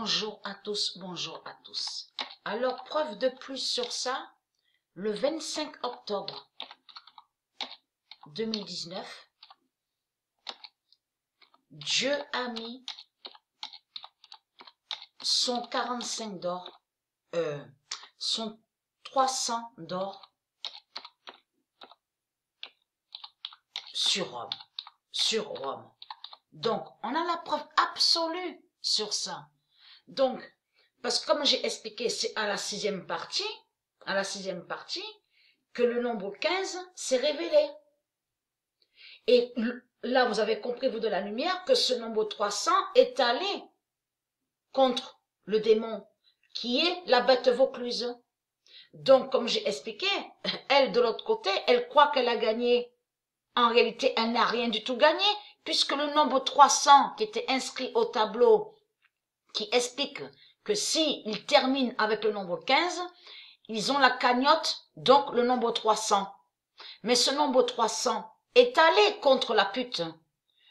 Bonjour à tous, bonjour à tous. Alors, preuve de plus sur ça, le 25 octobre 2019, Dieu a mis son 45 d'or, son 300 d'or sur Rome. Donc, on a la preuve absolue sur ça. Donc, parce que comme j'ai expliqué, c'est à la sixième partie, que le nombre 15 s'est révélé. Et là, vous avez compris, vous de la lumière, que ce nombre 300 est allé contre le démon, qui est la bête Vaucluse. Donc, comme j'ai expliqué, elle, de l'autre côté, elle croit qu'elle a gagné. En réalité, elle n'a rien du tout gagné, puisque le nombre 300 qui était inscrit au tableau, qui explique que si ils terminent avec le nombre 15, ils ont la cagnotte, donc le nombre 300. Mais ce nombre 300 est allé contre la pute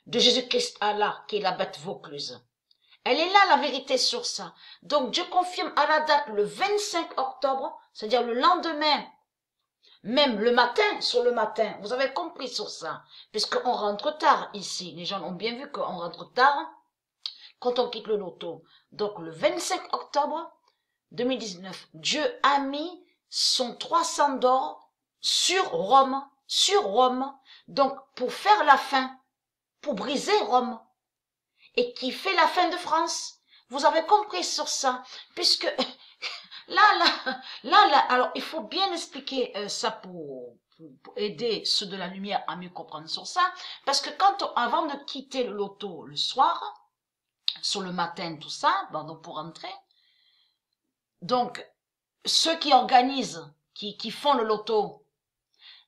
de Jésus-Christ Allah, qui est la bête Vaucluse. Elle est là, la vérité sur ça. Donc, Dieu confirme à la date le 25 octobre, c'est-à-dire le lendemain, même le matin, sur le matin, vous avez compris sur ça, puisqu'on rentre tard ici. Les gens ont bien vu qu'on rentre tard quand on quitte le loto. Donc, le 25 octobre 2019, Dieu a mis son 300 d'or sur Rome, donc pour faire la fin, pour briser Rome, et qui fait la fin de France. Vous avez compris sur ça, puisque là, alors il faut bien expliquer ça pour aider ceux de la lumière à mieux comprendre sur ça, parce que avant de quitter le loto le soir, sur le matin, tout ça, donc pour rentrer, donc ceux qui organisent, qui font le loto,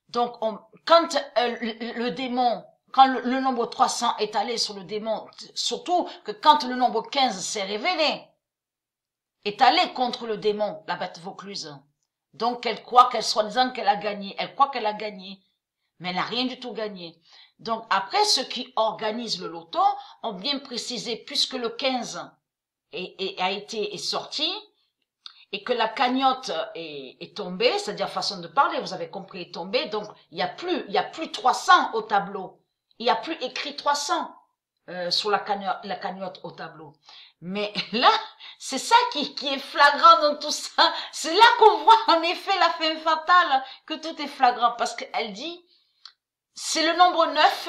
donc quand le démon, quand le nombre 300 est allé sur le démon, surtout que quand le nombre 15 s'est révélé, est allé contre le démon, la bête Vaucluse. Donc elle croit soi-disant qu'elle a gagné, mais elle n'a rien du tout gagné. Donc après, ceux qui organisent le loto ont bien précisé, puisque le 15 est sorti, et que la cagnotte est tombée, c'est-à-dire façon de parler, vous avez compris, est tombée, donc il y a plus 300 au tableau. Il n'y a plus écrit 300 sur la cagnotte au tableau. Mais là, c'est ça qui est flagrant dans tout ça. C'est là qu'on voit en effet la fin fatale, que tout est flagrant, parce qu'elle dit, c'est le nombre 9.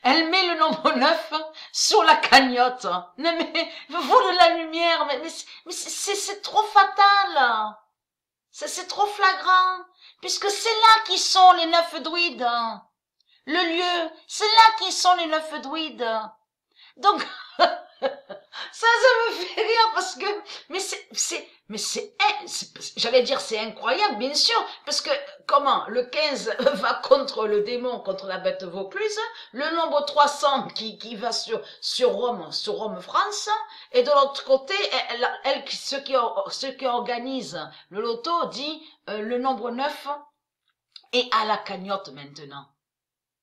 Elle met le nombre 9 sur la cagnotte. Non mais, vous de la lumière, mais c'est trop fatal. C'est trop flagrant. Puisque c'est là qui sont les 9 druides. Le lieu, c'est là qui sont les 9 druides. Donc, ça me fait rire parce que, j'allais dire c'est incroyable, bien sûr, parce que, comment, le 15 va contre le démon, contre la bête Vaucluse, le nombre 300 qui va sur Rome, France, et de l'autre côté, ceux qui organisent le loto dit, le nombre 9 est à la cagnotte maintenant.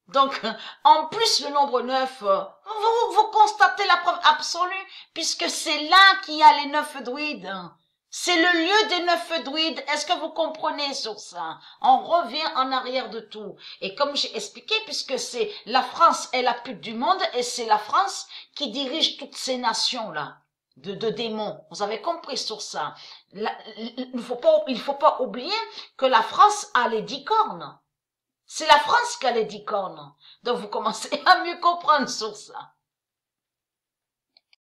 Donc, en plus, le nombre 9, vous constatez la preuve absolue, puisque c'est là qu'il y a les 9 druides. C'est le lieu des 9 druides. Est-ce que vous comprenez sur ça? On revient en arrière de tout. Et comme j'ai expliqué, puisque c'est la France est la pute du monde, et c'est la France qui dirige toutes ces nations-là, de démons. Vous avez compris sur ça. Il faut pas oublier que la France a les 10 cornes. C'est la France qui a les 10 cornes. Donc vous commencez à mieux comprendre sur ça.